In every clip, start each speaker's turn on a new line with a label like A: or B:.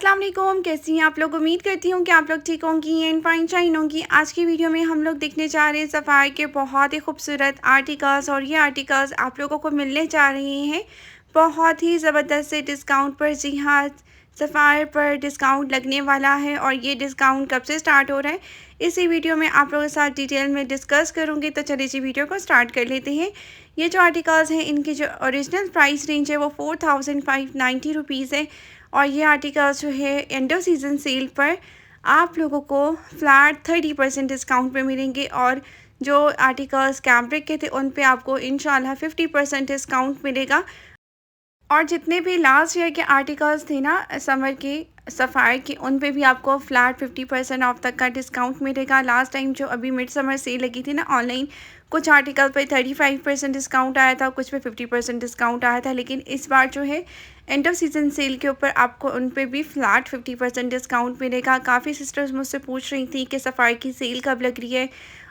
A: अस्सलाम वालेकुम, कैसी हैं आप लोग। उम्मीद करती हूँ कि आप लोग ठीक होंगी एंड फाइन शाइन होंगी। आज की वीडियो में हम लोग देखने जा रहे हैं सफ़ायर के बहुत ही खूबसूरत आर्टिकल्स, और ये आर्टिकल्स आप लोगों को मिलने जा रहे हैं बहुत ही ज़बरदस्त से डिस्काउंट पर। जी हाँ, सफ़ायर पर डिस्काउंट लगने वाला है और ये डिस्काउंट कब से स्टार्ट हो रहा है इसी वीडियो में आप लोगों के साथ डिटेल में डिस्कस करूँगी। तो चलिए जी वीडियो को स्टार्ट कर लेते हैं। ये जो आर्टिकल्स हैं इनकी जो ओरिजिनल प्राइस रेंज है वो 4590 रुपीज़ है, और ये आर्टिकल्स जो है एंडो सीज़न सेल पर आप लोगों को फ्लैट 30% डिस्काउंट पे मिलेंगे, और जो आर्टिकल्स कैम्ब्रिक के थे उन पे आपको इंशाल्लाह 50% डिस्काउंट मिलेगा। और जितने भी लास्ट ईयर के आर्टिकल्स थे ना समर के सफ़ायर के, उन पे भी आपको फ्लैट 50% ऑफ तक का डिस्काउंट मिलेगा। लास्ट टाइम जो अभी मिड समर सेल लगी थी ना ऑनलाइन, कुछ आर्टिकल पे 35% डिस्काउंट आया था, कुछ पे 50% डिस्काउंट आया था, लेकिन इस बार जो है एंड ऑफ सीज़न सेल के ऊपर आपको उन पे भी फ्लैट 50% डिस्काउंट मिलेगा। काफ़ी सिस्टर्स मुझसे पूछ रही थी कि सफ़ायर की सेल कब लग रही है,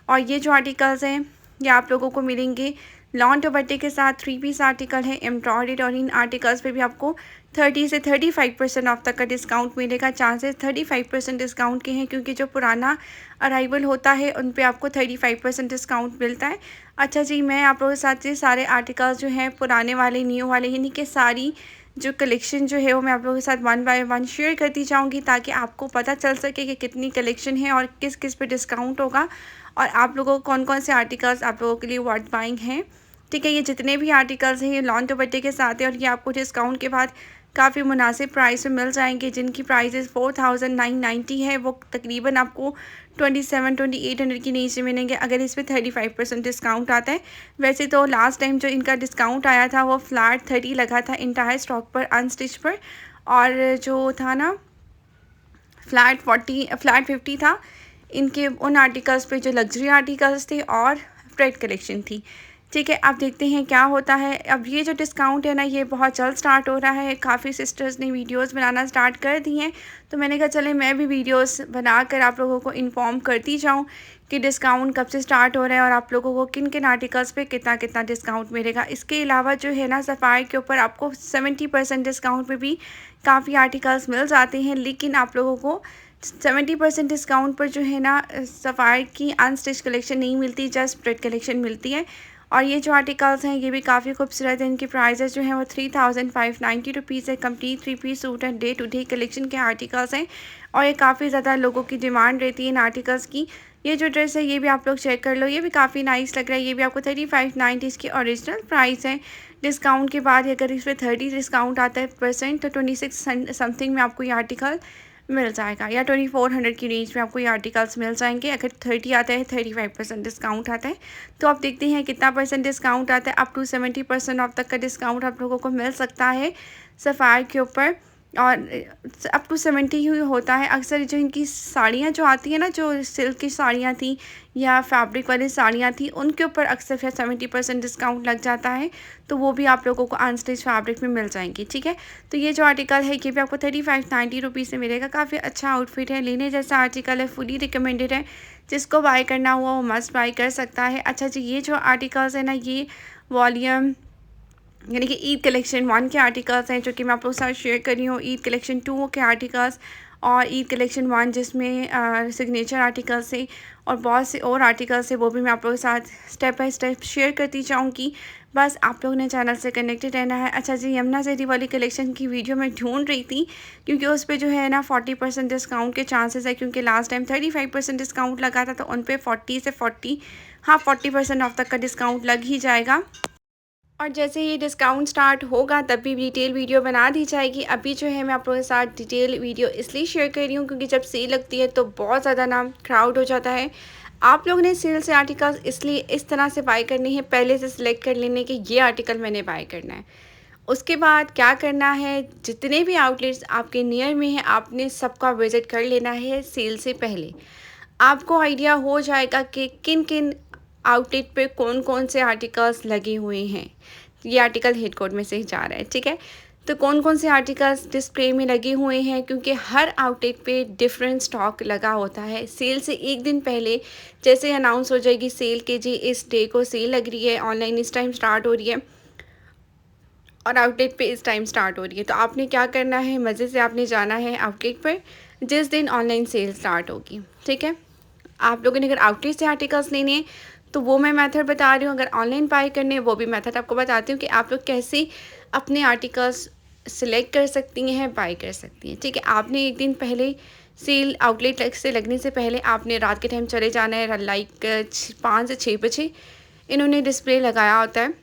A: और ये जो आर्टिकल्स हैं ये आप लोगों को मिलेंगे लॉन दुपट्टे के साथ। 3 पीस आर्टिकल है एम्ब्रॉयडर्ड, और इन आर्टिकल्स पे भी आपको 30 से 35% ऑफ तक का डिस्काउंट मिलेगा। चांसेस 35% डिस्काउंट के हैं, क्योंकि जो पुराना अराइवल होता है उन पे आपको 35% डिस्काउंट मिलता है। अच्छा जी, मैं आप लोगों के साथ ये सारे आर्टिकल्स जो हैं पुराने वाले न्यू वाले यानी कि सारी जो कलेक्शन जो है वो मैं आप लोगों के साथ वन बाय वन शेयर करती जाऊँगी, ताकि आपको पता चल सके कि कितनी कलेक्शन है और किस किस पे डिस्काउंट होगा, और आप लोगों को कौन कौन से आर्टिकल्स आप लोगों के लिए वर्थ बाइंग हैं। ठीक है, ये जितने भी आर्टिकल्स हैं ये लॉन दुपट्टे के साथ है, और ये आपको डिस्काउंट के बाद काफ़ी मुनासिब प्राइस में मिल जाएंगे। जिनकी प्राइसेस 4990 है वो तकरीबन आपको 2800 की रेंज में मिलेंगे, अगर इस पर 35% डिस्काउंट आता है। वैसे तो लास्ट टाइम जो इनका डिस्काउंट आया था वो फ्लैट 30 लगा था इंटायर स्टॉक पर, अनस्टिच पर, और जो था ना फ्लैट 50 था इनके उन आर्टिकल्स पे जो लग्जरी आर्टिकल्स थे और फ्रेड कलेक्शन थी। ठीक है, अब देखते हैं क्या होता है। अब ये जो डिस्काउंट है ना ये बहुत जल्द स्टार्ट हो रहा है। काफ़ी सिस्टर्स ने वीडियोस बनाना स्टार्ट कर दी हैं, तो मैंने कहा चले मैं भी वीडियोस बनाकर आप लोगों को इन्फॉर्म करती जाऊं कि डिस्काउंट कब से स्टार्ट हो रहा है और आप लोगों को किन किन आर्टिकल्स पे कितना कितना डिस्काउंट मिलेगा। इसके अलावा जो है ना सफ़ायर के ऊपर आपको 70% डिस्काउंट पे भी काफ़ी आर्टिकल्स मिल जाते हैं, लेकिन आप लोगों को 70% डिस्काउंट पर जो है ना सफ़ायर की अनस्टिच कलेक्शन नहीं मिलती, जस्ट स्प्रेड कलेक्शन मिलती है। और ये जो आर्टिकल्स हैं ये भी काफ़ी खूबसूरत हैं। इनकी प्राइसेस जो हैं वो 3590 रुपीज़ है। Complete 3 piece suit and day to day collection के आर्टिकल्स हैं, और ये काफ़ी ज़्यादा लोगों की डिमांड रहती है इन आर्टिकल्स की। ये जो ड्रेस है ये भी आप लोग चेक कर लो, ये भी काफ़ी नाइस लग रहा है। ये भी आपको 3590 इसकी ओरिजिनल प्राइस है। डिस्काउंट के बाद अगर इस पर 30 डिस्काउंट आता है परसेंट, तो 26 समथिंग में आपको ये आर्टिकल मिल जाएगा, या 2400 की रेंज में आपको ये आर्टिकल्स मिल जाएंगे। अगर 30 आता है 35% डिस्काउंट आता है, तो आप देखते हैं कितना परसेंट डिस्काउंट आता है। अप टू 70% ऑफ तक का डिस्काउंट आप लोगों को मिल सकता है सफ़ायर के ऊपर, और अप टू 70 ही होता है। अक्सर जो इनकी साड़ियाँ जो आती हैं ना, जो सिल्क की साड़ियाँ थी या फैब्रिक वाली साड़ियाँ थी, उनके ऊपर अक्सर फिर 70% डिस्काउंट लग जाता है, तो वो भी आप लोगों को अनस्टिच फैब्रिक में मिल जाएंगी। ठीक है, तो ये जो आर्टिकल है ये भी आपको 3590 रुपीज़ से मिलेगा। काफ़ी अच्छा आउटफिट है, लेने जैसा आर्टिकल है, फुली रिकमेंडेड है। जिसको बाय करना हुआ वो मस्ट बाय कर सकता है। अच्छा जी, ये जो आर्टिकल्स है ना ये वॉल्यूम यानी कि ईद कलेक्शन 1 के आर्टिकल्स हैं, जो कि मैं आप लोगों के साथ शेयर कर रही हूँ। ईद कलेक्शन 2 के आर्टिकल्स और ईद कलेक्शन 1 जिसमें सिग्नेचर आर्टिकल्स है और बहुत से और आर्टिकल्स है, वो भी मैं आप लोगों के साथ स्टेप बाय स्टेप शेयर करती जाऊँगी। बस आप लोगों ने चैनल से कनेक्टेड रहना है। अच्छा जी, यमुना ज़ेरी वाली कलेक्शन की वीडियो मैं ढूंढ रही थी, क्योंकि उस पर जो है ना 40% डिस्काउंट के चांसेस है, क्योंकि लास्ट टाइम 35% डिस्काउंट लगा था, तो उन पर 40% ऑफ तक का डिस्काउंट लग ही जाएगा। और जैसे ही डिस्काउंट स्टार्ट होगा तब भी डिटेल वीडियो बना दी जाएगी। अभी जो है मैं आप लोगों के साथ डिटेल वीडियो इसलिए शेयर कर रही हूँ क्योंकि जब सेल लगती है तो बहुत ज़्यादा ना क्राउड हो जाता है। आप लोगों ने सेल से आर्टिकल्स इसलिए इस तरह से बाय करने हैं, पहले से सिलेक्ट कर लेने कि ये आर्टिकल मैंने बाय करना है। उसके बाद क्या करना है, जितने भी आउटलेट्स आपके नियर में हैं आपने सबका विज़िट कर लेना है सेल से पहले। आपको आइडिया हो जाएगा कि किन किन आउटलेट पे कौन कौन से आर्टिकल्स लगे हुए हैं। ये आर्टिकल हेड कोड में से ही जा रहा है, ठीक है। तो कौन कौन से आर्टिकल्स डिस्प्ले में लगे हुए हैं, क्योंकि हर आउटलेट पे डिफरेंट स्टॉक लगा होता है। सेल से एक दिन पहले जैसे अनाउंस हो जाएगी सेल के जी इस डे को सेल लग रही है, ऑनलाइन इस टाइम स्टार्ट हो रही है, और आउटलेट पे इस टाइम स्टार्ट हो रही है। तो आपने क्या करना है, मज़े से आपने जाना है आउटलेट पर जिस दिन ऑनलाइन सेल स्टार्ट होगी, ठीक है। आप लोगों ने अगर आउटलेट से आर्टिकल्स लेने हैं तो वो मैं मेथड बता रही हूँ, अगर ऑनलाइन बाय करने हैं वो भी मेथड आपको बताती हूँ कि आप लोग कैसे अपने आर्टिकल्स सिलेक्ट कर सकती हैं, बाय कर सकती हैं, ठीक है। आपने एक दिन पहले सेल आउटलेट से लगने से पहले आपने रात के टाइम चले जाना है, लाइक 5 से 6 बजे इन्होंने डिस्प्ले लगाया होता है,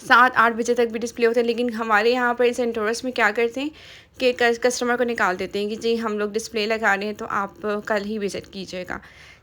A: 7-8 बजे तक भी डिस्प्ले होता है। लेकिन हमारे यहाँ पर सेंटोरस में क्या करते हैं कि कस्टमर को निकाल देते हैं कि जी हम लोग डिस्प्ले लगा रहे हैं तो आप कल ही विज़िट कीजिएगा,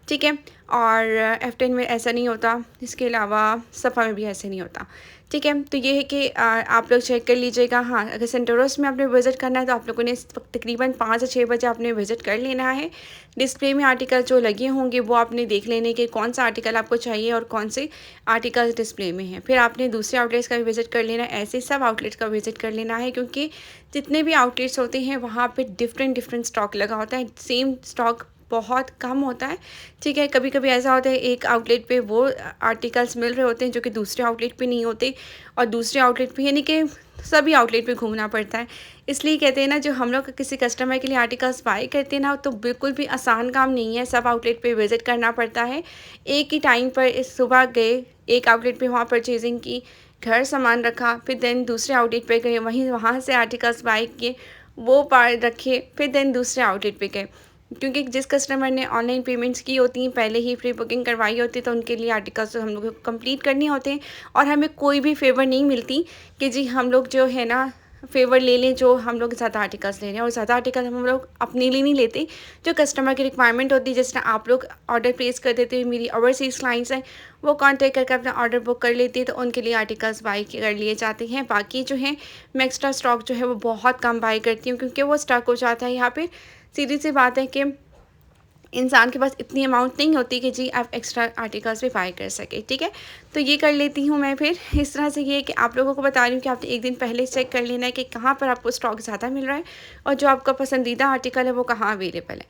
A: ठीक है। और F10 में ऐसा नहीं होता, इसके अलावा सफ़ा में भी ऐसे नहीं होता, ठीक है। तो ये है कि आप लोग चेक कर लीजिएगा। हाँ, अगर सेंटोरस में आपने विज़िट करना है तो आप लोगों ने तकरीबन 5 से 6 बजे आपने विज़िट कर लेना है। डिस्प्ले में आर्टिकल जो लगे होंगे वो आपने देख लेने के कौन सा आर्टिकल आपको चाहिए और कौन से आर्टिकल्स डिस्प्ले में हैं। फिर आपने दूसरे आउटलेट्स का भी विज़िट कर लेना है, ऐसे सब आउटलेट्स का विज़िट कर लेना है, क्योंकि जितने भी आउटलेट्स होते हैं वहाँ पे डिफरेंट स्टॉक लगा होता है, सेम स्टॉक बहुत कम होता है, ठीक है। कभी कभी ऐसा होता है एक आउटलेट पे वो आर्टिकल्स मिल रहे होते हैं जो कि दूसरे आउटलेट पे नहीं होते, और दूसरे आउटलेट पे यानी कि सभी आउटलेट पे घूमना पड़ता है। इसलिए कहते हैं ना, जो हम लोग किसी कस्टमर के लिए आर्टिकल्स बाय करते हैं ना, तो बिल्कुल भी आसान काम नहीं है, सब आउटलेट पे विज़िट करना पड़ता है। एक ही टाइम पर इस सुबह गए एक आउटलेट पे, वहाँ परचेजिंग की, घर सामान रखा, फिर देन दूसरे आउटलेट पे गए, वहाँ से आर्टिकल्स बाय किए, वो पार रखे, फिर देन दूसरे आउटलेट पे गए, क्योंकि जिस कस्टमर ने ऑनलाइन पेमेंट्स की होती हैं, पहले ही प्री बुकिंग करवाई होती है, तो उनके लिए आर्टिकल्स हम लोग को कंप्लीट करने होते हैं। और हमें कोई भी फेवर नहीं मिलती कि जी हम लोग जो है ना फेवर ले लें, जो हम लोग ज़्यादा आर्टिकल्स ले रहे हैं। और ज़्यादा आर्टिकल हम लोग अपने लिए नहीं लेते, जो कस्टमर की रिक्वायरमेंट होती है। जिस तरह आप लोग ऑर्डर प्लेस कर देते हैं, मेरी ओवरसीज़ क्लाइंट्स हैं वो कॉन्टेक्ट करके अपना ऑर्डर बुक कर लेती है, तो उनके लिए आर्टिकल्स बाई कर लिए जाते हैं। बाकी जो है मैं एक्स्ट्रा स्टॉक जो है वो बहुत कम बाई करती हूँ, क्योंकि वो स्टॉक हो जाता है। यहाँ पर सीधी सी बात है कि इंसान के पास इतनी अमाउंट नहीं होती कि जी आप एक्स्ट्रा आर्टिकल्स भी बाय कर सके, ठीक है। तो ये कर लेती हूँ मैं। फिर इस तरह से ये है कि आप लोगों को बता रही हूँ कि आपने एक दिन पहले चेक कर लेना है कि कहाँ पर आपको स्टॉक ज़्यादा मिल रहा है और जो आपका पसंदीदा आर्टिकल है वो कहाँ अवेलेबल है।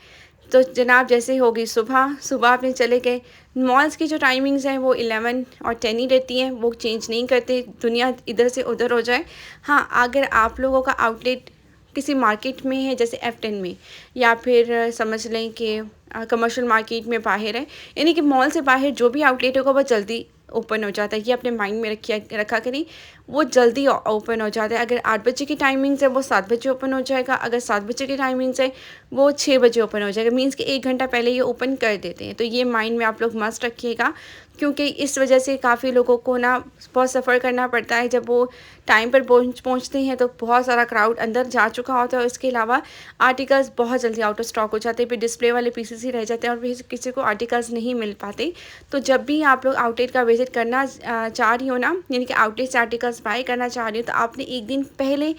A: तो जनाब जैसे होगी सुबह सुबह आपने चले गए, मॉल्स की जो टाइमिंग्स हैं वो 11 और 10 ही रहती हैं, वो चेंज नहीं करते, दुनिया इधर से उधर हो जाए। हाँ, अगर आप लोगों का आउटलेट किसी मार्केट में है, जैसे F10 में, या फिर समझ लें कि कमर्शियल मार्केट में बाहर है, यानी कि मॉल से बाहर जो भी आउटलेट होगा वो जल्दी ओपन हो जाता है। ये अपने माइंड में रखा करें, वो जल्दी ओपन हो जाता है। अगर 8 बजे की टाइमिंग्स है वो 7 बजे ओपन हो जाएगा, अगर 7 बजे की टाइमिंग्स है वो 6 बजे ओपन हो जाएगा, मीन्स कि 1 घंटा पहले ये ओपन कर देते हैं। तो ये माइंड में आप लोग मस्ट रखिएगा, क्योंकि इस वजह से काफ़ी लोगों को ना बहुत सफ़र करना पड़ता है। जब वो टाइम पर पहुंचते हैं तो बहुत सारा क्राउड अंदर जा चुका होता है, और इसके अलावा आर्टिकल्स बहुत जल्दी आउट ऑफ स्टॉक हो जाते हैं, फिर डिस्प्ले वाले पीसेस ही रह जाते हैं और फिर किसी को आर्टिकल्स नहीं मिल पाते। तो जब भी आप लोग आउटलेट का विज़िट करना चाह रही हो ना, यानी कि आउटलेट से आर्टिकल्स बाय करना चाह रही हो, तो आपने एक दिन पहले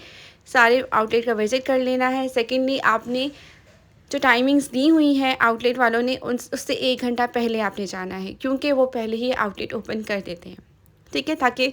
A: सारे आउटलेट का विज़िट कर लेना है। सेकेंडली, आपने जो टाइमिंग्स दी हुई हैं आउटलेट वालों ने उससे 1 घंटा पहले आपने जाना है, क्योंकि वो पहले ही आउटलेट ओपन कर देते हैं, ठीक है, ताकि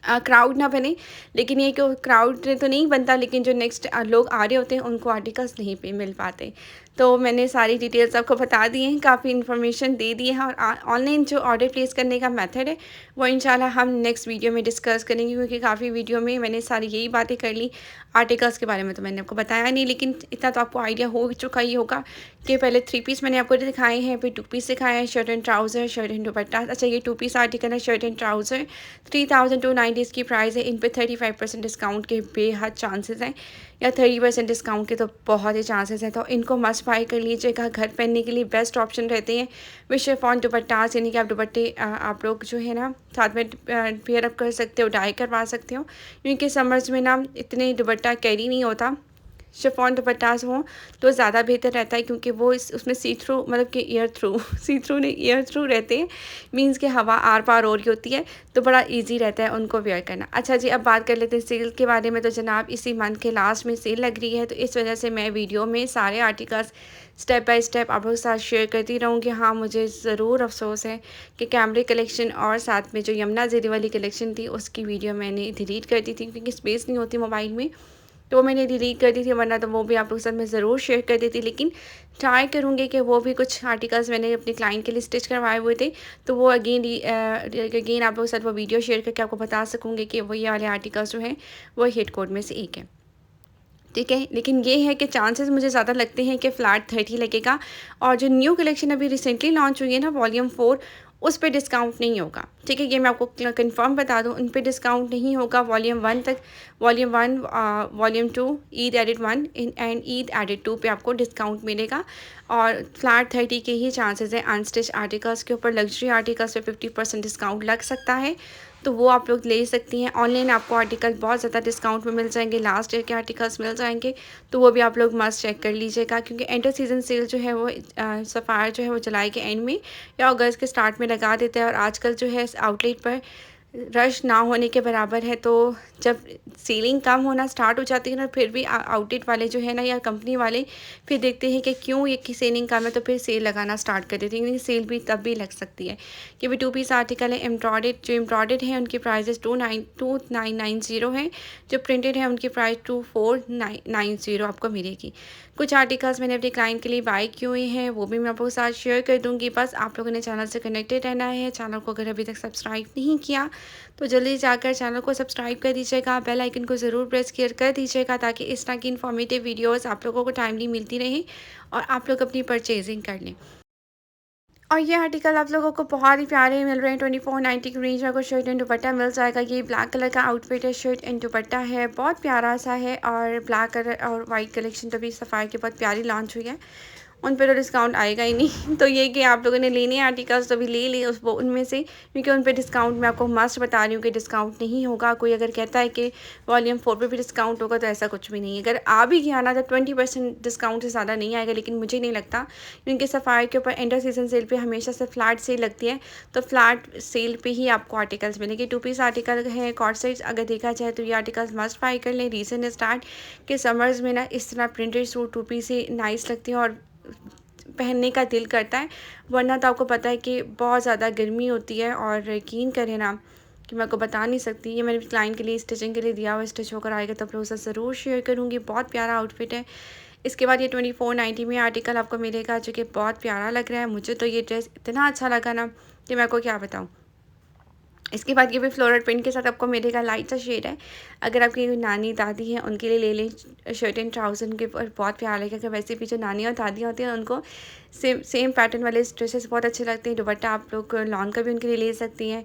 A: क्राउड ना बने। लेकिन ये कि क्राउड तो नहीं बनता, लेकिन जो नेक्स्ट लोग आ रहे होते हैं उनको आर्टिकल्स नहीं पे मिल पाते। तो मैंने सारी डिटेल्स आपको बता दी हैं, काफ़ी इन्फॉर्मेशन दे दी है। और ऑनलाइन जो ऑर्डर प्लेस करने का मेथड है वो इंशाल्लाह हम नेक्स्ट वीडियो में डिस्कस करेंगे, क्योंकि काफ़ी वीडियो में मैंने सारी यही बातें कर ली। आर्टिकल्स के बारे में तो मैंने आपको बताया नहीं, लेकिन इतना तो आपको आइडिया हो चुका ही होगा कि पहले 3 पीस मैंने आपको दिखाए हैं, फिर 2 पीस दिखाए हैं, shirt and trouser, shirt and दुपट्टा। अच्छा, ये 2 पीस आर्टिकल है, शर्ट एंड ट्राउज़र, 3290 इसकी प्राइस है। इन पे 35% डिस्काउंट के बेहद चांसेस हैं, या 30% डिस्काउंट के तो बहुत ही चांसेस हैं। तो इनको मस्ट बाय कर लीजिएगा, घर पहनने के लिए बेस्ट ऑप्शन रहते हैं। विद शिफॉन दुपट्टास, यानी कि आप दुपट्टे आप लोग जो है ना साथ में पेयर अप कर सकते हो, डाई करवा सकते हो, क्योंकि समर्स में ना इतने दुपट्टा कैरी नहीं होता। शिफॉन दुपट्टास हो तो ज़्यादा बेहतर रहता है, क्योंकि वो उसमें सी थ्रू, मतलब कि एयर थ्रू सी थ्रू नहीं एयर थ्रू रहते हैं, मींस कि हवा आर पार हो रही होती है, तो बड़ा इजी रहता है उनको वेयर करना। अच्छा जी, अब बात कर लेते हैं सेल के बारे में। तो जनाब इसी मंथ के लास्ट में सेल लग रही है, तो इस वजह से मैं वीडियो में सारे आर्टिकल्स स्टेप बाय स्टेप आप लोगों के साथ शेयर करती रहूँगी। हाँ, मुझे ज़रूर अफसोस है कि कैमरे कलेक्शन और साथ में जो यमुना ज़ेरी वाली कलेक्शन थी उसकी वीडियो मैंने डिलीट कर दी थी, क्योंकि स्पेस नहीं होती मोबाइल में। तो वो मैंने डिलीट कर दी थी, वरना तो वो भी आप लोगों के साथ मैं ज़रूर शेयर कर देती। लेकिन ट्राई करूँगी कि वो भी कुछ आर्टिकल्स मैंने अपने क्लाइंट के लिए स्टिच करवाए हुए थे, तो वो अगेन आप लोगों के साथ वो वीडियो शेयर करके आपको बता सकूँगी कि वो ये वाले आर्टिकल्स जो हैं वो हिट कोड में से एक है। ठीक है, लेकिन ये है कि चांसेस मुझे ज़्यादा लगते हैं कि फ्लैट 30 लगेगा। और जो न्यू कलेक्शन अभी रिसेंटली लॉन्च हुई है ना, वॉल्यूम 4, उस पे डिस्काउंट नहीं होगा। ठीक है, ये मैं आपको कंफर्म बता दूँ, उन पे डिस्काउंट नहीं होगा वॉल्यूम 1 तक। Volume 1, volume 2, Eid added 1 and Eid added 2 पे आपको डिस्काउंट मिलेगा। और फ्लैट 30 के ही चांसेस हैं। अनस्टिच आर्टिकल्स के ऊपर, लग्जरी आर्टिकल्स पे 50% डिस्काउंट लग सकता है, तो वो आप लोग ले सकती हैं। ऑनलाइन आपको आर्टिकल बहुत ज़्यादा डिस्काउंट में मिल जाएंगे, लास्ट ईयर के आर्टिकल्स मिल जाएंगे, तो वो भी आप लोग मस्ट चेक कर लीजिएगा। क्योंकि एंटर सीजन सेल जो है वो सफ़ायर जो है वो जुलाई के एंड में या अगस्त के स्टार्ट में लगा देते हैं। और आजकल जो है आउटलेट पर रश ना होने के बराबर है, तो जब सेलिंग कम होना स्टार्ट हो जाती है ना, फिर भी आउटलेट वाले जो है ना या कंपनी वाले फिर देखते हैं कि क्यों ये की सेलिंग कम है, तो फिर सेल लगाना स्टार्ट कर देते हैं। सेल भी तब भी लग सकती है। कि भी 2 पीस आर्टिकल है एम्ब्रॉयडेड, जो एम्ब्रॉयडेड है उनकी प्राइजेस 2990 हैं, जो प्रिंटेड है उनकी प्राइस 2490 आपको मिलेगी। कुछ आर्टिकल्स मैंने अपने क्लाइंट के लिए बाय किए हुए हैं, वो भी मैं आपके साथ शेयर कर दूँगी। बस आप लोगों ने चैनल से कनेक्टेड रहना है। चैनल को अगर अभी तक सब्सक्राइब नहीं किया तो जल्दी जाकर चैनल को सब्सक्राइब कर दीजिएगा, बेल आइकन को ज़रूर प्रेस कर दीजिएगा, ताकि इस तरह की इन्फॉर्मेटिव वीडियोस आप लोगों को टाइमली मिलती रहे और आप लोग अपनी परचेजिंग कर लें। और ये आर्टिकल आप लोगों को बहुत ही प्यारे मिल रहे हैं। 2490 की रेंज में आपको शर्ट एंड दुपट्टा मिल जाएगा। ये ब्लैक कलर का आउटफिट है, शर्ट एंड दुपट्टा है, बहुत प्यारा सा है। और ब्लैक कलर और वाइट कलेक्शन तो भी सफ़ायर की बहुत प्यारी लॉन्च हुई है, उन पे तो डिस्काउंट आएगा ही नहीं। तो ये कि आप लोगों ने लेने आर्टिकल्स तो भी ले लिए उस वो उनमें से, क्योंकि उन पे डिस्काउंट मैं आपको मस्ट बता रही हूँ कि डिस्काउंट नहीं होगा। कोई अगर कहता है कि वॉल्यूम 4 पे भी डिस्काउंट होगा, तो ऐसा कुछ भी नहीं है। अगर आ भी गया ना, तो 20% डिस्काउंट से ज़्यादा नहीं आएगा, लेकिन मुझे नहीं लगता, क्योंकि सफ़ायर के ऊपर एंडर सीजन सेल पे हमेशा से फ्लैट सेल लगती है, तो फ्लैट सेल पे ही आपको आर्टिकल्स मिलेंगे। 2 पीस आर्टिकल है, कॉर्ड साइज अगर देखा जाए तो ये आर्टिकल्स मस्ट बाय कर लें। रीज़न स्टार्ट कि समर्स में ना इस तरह प्रिंटेड सूट 2 पीस ही नाइस लगती है और पहनने का दिल करता है। वरना तो आपको पता है कि बहुत ज़्यादा गर्मी होती है, और यकीन करें ना कि मैं आपको बता नहीं सकती। ये मैंने क्लाइंट के लिए स्टिचिंग के लिए दिया हुआ, स्टिच होकर आएगा तो आप लोगों से ज़रूर शेयर करूँगी। बहुत प्यारा आउटफिट है। इसके बाद ये 2490 में आर्टिकल आपको मिलेगा, जो कि बहुत प्यारा लग रहा है। मुझे तो ये ड्रेस इतना अच्छा लगा ना कि मैं आपको क्या बताऊँ। इसके बाद ये भी फ्लोरल प्रिंट के साथ आपको मिलेगा, लाइट सा शेड है। अगर आपकी कोई नानी दादी हैं उनके लिए ले लें, शर्ट एंड ट्राउज़र उनके ऊपर बहुत प्यारा लगेगा। वैसे भी जो नानी और दादियाँ होती हैं उनको सेम सेम पैटर्न वाले ड्रेसेस बहुत अच्छे लगते हैं। दुपट्टा आप लोग लॉन का भी उनके लिए ले सकती हैं,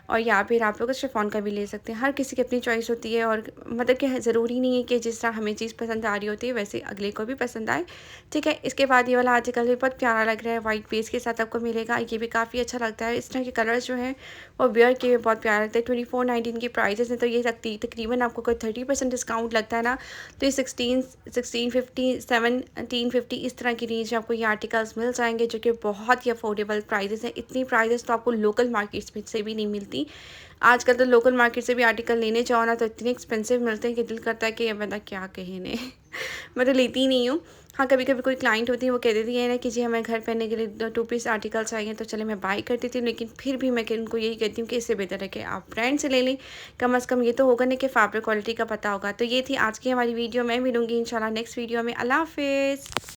A: और या फिर आप लोग शिफॉन का भी ले सकते हैं। हर किसी की अपनी चॉइस होती है, और मतलब कि ज़रूरी नहीं है कि जिस तरह हमें चीज़ पसंद आ रही होती है वैसे अगले को भी पसंद आए। ठीक है, इसके बाद ये वाला आर्टिकल भी बहुत प्यारा लग रहा है, वाइट बेस के साथ आपको मिलेगा। ये भी काफ़ी अच्छा लगता है। इस तरह के कलर्स जो हैं वो वेयर के भी बहुत प्यारा लगता है। 2490 की प्राइजेस हैं, तो ये तकरीबन आपको कोई 30% डिस्काउंट लगता है ना, तो ये 1650 1750 इस तरह की रेंज में आपको ये आर्टिकल्स मिल जाएंगे, जो कि बहुत ही अफोर्डेबल प्राइजेस हैं। इतनी प्राइजेस तो आपको लोकल मार्केट्स में से भी नहीं मिलती। आजकल तो लोकल मार्केट से भी आर्टिकल लेने जाओ ना, तो इतने एक्सपेंसिव मिलते हैं कि दिल करता है कि बंदा क्या कहे ने। मैं तो लेती ही नहीं हूँ। हाँ, कभी कभी कोई क्लाइंट होती है वो कह देती है ना कि जी हमें घर पहनने के लिए 2 पीस आर्टिकल चाहिए, तो चले मैं बाय कर देती हूँ। लेकिन फिर भी मैं उनको यही कहती हूँ कि इससे बेहतर है कि आप ब्रांड से ले लें। कम अज़ कम ये तो होगा ना कि फैब्रिक क्वालिटी का पता होगा। तो ये थी आज की हमारी वीडियो। मैं मिलूँगी इंशाल्लाह नेक्स्ट वीडियो में। अल्लाह हाफ़िज़।